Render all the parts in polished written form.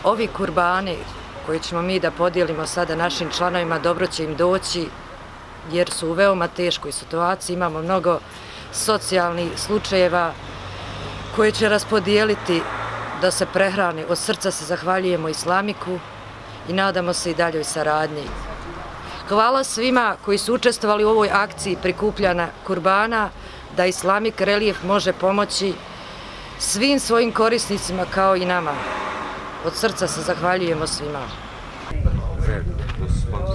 Ovi kurbani koje ćemo mi da podijelimo sada našim članovima, dobro će im doći jer su u veoma teškoj situaciji. Imamo mnogo socijalnih slučajeva koje će raspodijeliti da se prehrane. Od srca se zahvaljujemo Islamiku i nadamo se i daljoj saradnji. Hvala svima koji su učestvovali u ovoj akciji prikupljanja kurbana, da Islamik Relief može pomoći svim svojim korisnicima kao i nama. Od srca se zahvaljujemo svima.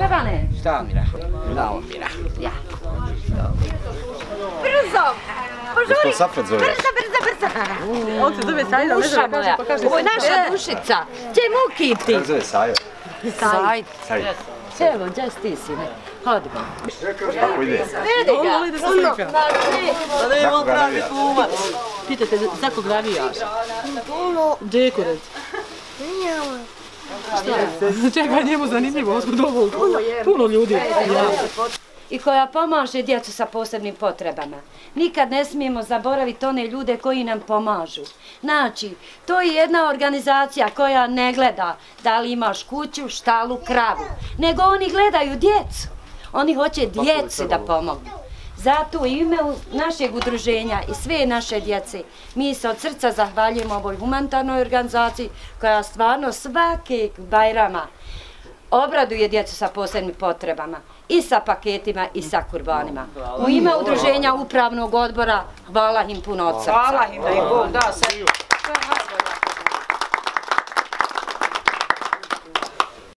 Šabane? Šta, Mira? Bravo, Mira. Ja. Brzo! Požuri! Brzo! On se zove Sajda, Duša moja, ovo je naša dušica. Če mu kiti? On zove Sajo. Sajd. Evo, gdje si ti, sine? Hodi go. Kako ide? Vidi ga! On voli da se slika. Da ne, on pravi kumac. Pitajte, za kog navijaš? Deko, reci. Čekaj, njemu zanimljivo, otkud ovo? Puno ljudi. I koja pomaže djecu sa posebnim potrebama. Nikad ne smijemo zaboraviti one ljude koji nam pomažu. Znači, to je jedna organizacija koja ne gleda da li imaš kuću, štalu, kravu, nego oni gledaju djecu. Oni hoće djeci da pomognu. Zato u ime našeg udruženja i sve naše djece mi se od srca zahvaljujemo ovoj humanitarnoj organizaciji koja stvarno svake Bajrama obraduje djecu sa posebnim potrebama i sa paketima i sa kurbanima. U ime udruženja upravnog odbora hvala im puno od srca. Hvala im da im Bog da sve.